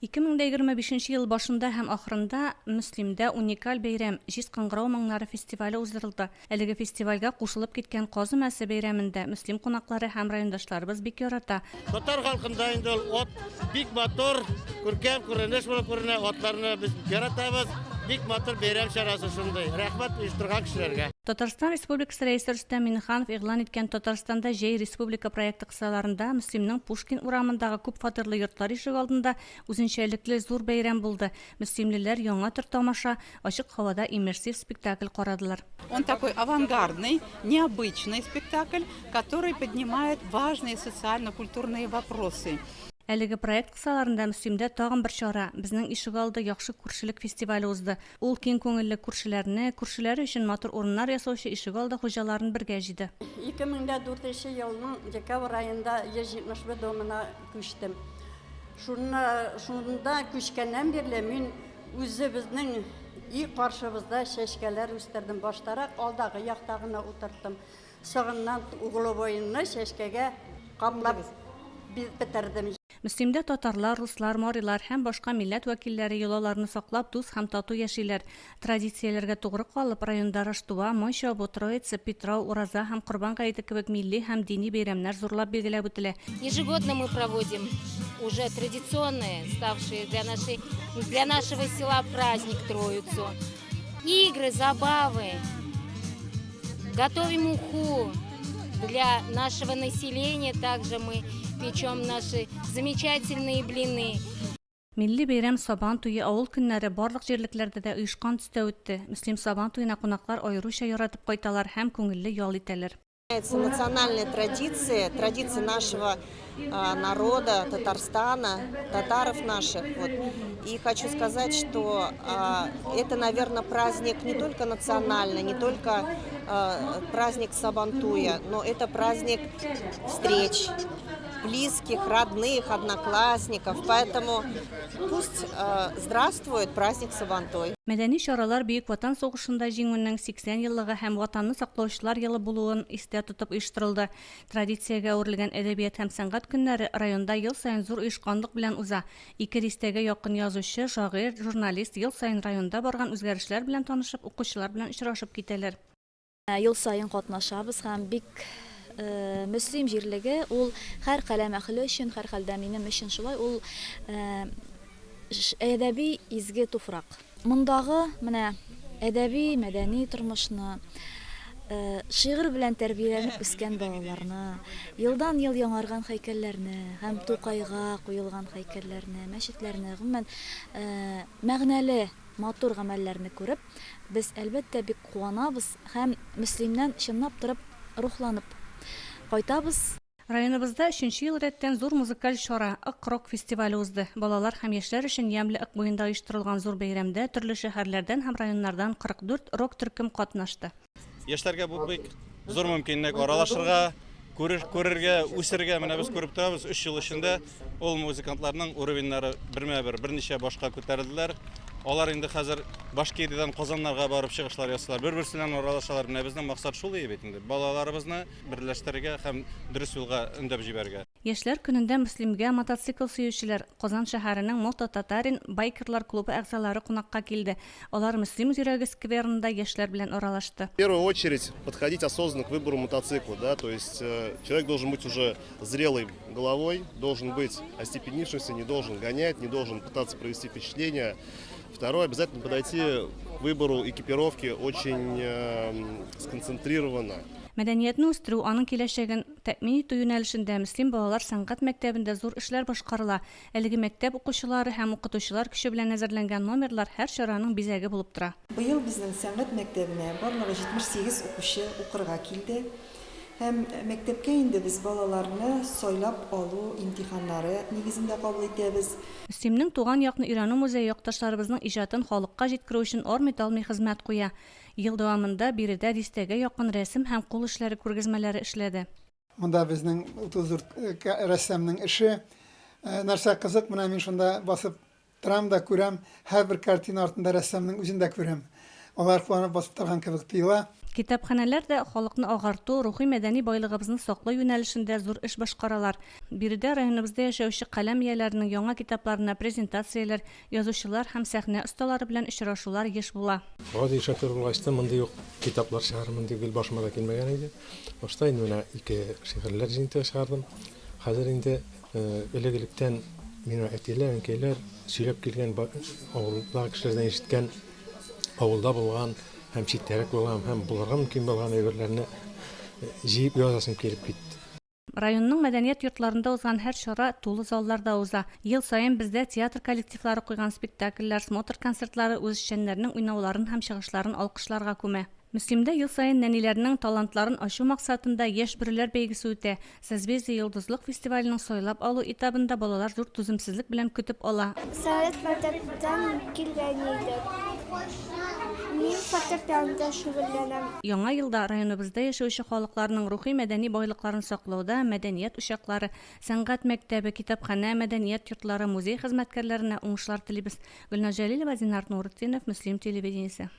2025 ел башында һәм ахырында Мөслимдә уникаль бәйрәм Җиз кыңгырау моңнары фестивале уздырылды. Әлеге фестивальгә кушылып киткән Казы мәсе бәйрәмендә Мөслим кунаклары һәм райондашларыбыз бик ярата. Татар халкында инде ул от бик матур, күркәм күренеш булып күренә, атларны без яратабыз. Бик матур бәйрәм чарасы шундый. Рәхмәт оештырган кешеләргә. Татарстан Республикасы Рәисе Рөстәм Миңнеханов игълан иткән Татарстанда Җәй Республика проекты кысаларында Мөслимнең Пушкин урамындагы күп фатирлы йортлар ишек алдында үзенчәлекле зур бәйрәм булды. Мөслимлеләр яңа төр тамаша, ачык һавада иммерсив спектакль карадылар. Он такой авангардный, необычный спектакль, который поднимает важные социально-культурные вопросы. Әлеге проект кысаларында Мөслимдә тагын бер чара, безнең ишегалды яхшы күршелек фестивале узды. Ул киң күңелле күршеләрне, күршеләре өчен матур урыннар ясаучы ишегалды хуҗаларын бергә җыйды. 2004 елның декабрь айында 171 домына күчтем. Шунда күчкәннән бирле мин үзебезнең и каршыбызда чәчкәләр үстердем. Баштарак алдагы яктагына утырттым. Сагыннан угловойны чәчкәгә каплап битердем. Мөслимдә татарлар, руслар, марилар һәм башка милләт вәкилләре йолаларны саклап, дус һәм тату яшиләр. Традицияләргә тугры калып, районда Раштуа, Мойчабу, Троица, Петрау, Ураза һәм Корбан гаете кебек милли һәм дини бәйрәмнәр зурлап билгеләп үтелә. Ежегодно мы проводим уже традиционные, ставшие для нашего села праздник Троицу. Игры, забавы. Готовим уху для нашего населения. Также мы печем наши замечательные блины. Милли бәйрәм Сабан туе авыл көннәре барлык җирлекләрдә дә оешкан төстә үтте. Мөслим Сабан туена кунаклар аеруча яратып кайталар һәм күңелле ял итәләр. Национальная традиция нашего народа, Татарстана, татаров наших. Вот. И хочу сказать, что это, наверное, праздник не только национальный, не только праздник Сабантуя, но это праздник встреч близких, родных, одноклассников. Поэтому пусть здравствует праздник Сабантуй. Мәдәни чаралар Бөек Ватан сугышында җиңүнең 80 еллыгы һәм ватанны саклаучылар елы булуын истә тотып оештырылды. Традициягә әверелгән әдәбият һәм сәнгать көннәре районда ел саен зур оешканлык белән уза. 200-гә якын язучы, шагыйрь, журналист ел саен районда барган үзгәрешләр белән танышып, укучылар белән очрашып китәләр. Ел саен катнашабыз һәм бик Мөслим җирлеге ул һәр каләм әһле өчен, һәр хәлдә минем өчен шулай ул әдәби изге туфрак. Мондагы менә әдәби, мәдәни тормышны, шигырь белән тәрбияләнеп үскән балаларны, елдан-ел яңарган һәйкәлләрне һәм Тукайга куелган һәйкәлләрне, мәчетләрне, гомумән мәгънәле матур гамәлләрне күреп, без әлбәттә бик куанабыз һәм Мөслимнән чынлап торып рухланып кайтабыз. Районыбызда 3нче ел рәттән зур музыкаль чара Ак-рок фестивале узды. Балалар һәм яшьләр өчен ямьле Ак буенда оештырылган зур бәйрәмдә төрле шәһәрләрдән һәм районнардан 44 рок төркем катнашты. Яшьләргә бу бик зур мөмкинлек аралашырга, күрергә, үсергә. Менә без күреп торабыз 3 ел эчендә ул музыкантларның уровеньнары берничә башка күтәрелделәр. Алар инде хәзер Башкириядан Казаннарга барып чыгышлар ясалар. Бер-берсе белән аралашалар. Менә безнең максат шул бит инде. Балаларыбызны берләштерергә һәм дөрес юлга өндәп җибәрергә. Яшьләр көнендә Мөслимгә мотоцикл сөючеләр Казан шәһәренең Мото Татарин байкерлар клубы әгъзалары кунакка килде. Алар Мөслим йөрәге скверында яшьләр белән аралашты. В первую очередь подходить осознанно к выбору мотоцикла, да, то есть человек должен быть уже зрелой головой, должен быть остепенившимся, не должен гонять, не должен пытаться провести впечатление. Второе, обязательно подойти к выбору экипировки очень сконцентрированно. Мәдәниятне үстерү, аның киләчәген тәэмин итү юнәлешендә Мөслим балалар сәнгать мәктәбендә зур эшләр башкарыла. Әлеге мәктәп укучылары һәм укытучылар көче белән әзерләнгән номерлар һәр чараның бизәге булып тора. Быел безнең сәнгать мәктәбенә барлыгы 78 укучы укырга килде. Һәм мәктәпкә инде без балаларны сайлап алу имтиханнары нигезендә кабул итәбез. Мөслимнең туган якны Ирану музее якташларыбызның иҗатын халыкка җиткерү өчен армый хезмәт куя. Ел дәвамында биредә 100-гә якын рәсем һәм кул эшләре күргәзмәләре эшләде. Монда безнең 34 рәссамның эше. Нәрсә кызык, менә мин шунда басып торам да күрәм, һәр бер картина артында рәссамның үзен дә күрәм. Алар куанып басып торган кебек тоела. Китапханәләр дә халыкны агарту, рухи мәдәни байлыгыбызны саклау юнәлешендә зур эш башкаралар. Биредә районыбызда яшәүче каләм ияләренең яңа китапларына презентацияләр, язучылар һәм сәхнә осталары белән очрашулар еш була. Гади шофер булгачта мондый ук китаплар чыгармын дип гел башыма да килмәгән иде. Башта инде менә ике шигырьләр җыентыгы чыгардым. Хәзер инде элек-электән мине әтиләр, әнкәйләр сөйләп килгән авылдагы кешеләрдән ишеткән, авылда булган һәм читтәрәк булган һәм булырга мөмкин булган әйберләрне җыеп язасым килеп китте. Районның мәдәният йортларында узган һәр чара тулы залларда уза. Ел саен бездә театр коллективлары куйган спектакльләр, смотр концертлары үз эшчәннәренең уйнауларын һәм чыгышларын алкышларга күмә. Мөслимдә ел саен нәниләрнең талантларын ачу максатында яшь бүреләр бәйгесе үтә. Созвездие йолдызлык фестиваленең сайлап алу этабында балалар зур түземсезлек белән көтеп ала. Сәгать мәктәптән килгән идек. Мин фортепианода шөгыльләнәм. Яңа елда районыбызда яшәүче халыкларның рухи мәдәни байлыкларын саклауда мәдәният учаклары, сәнгать мәктәбе, китапханә, мәдәният йортлары, музей хезмәткәрләренә уңышлар телибез. Гөлнар Җәлилова, Зиннар Нуретдинов, Мөслим телевидениесе.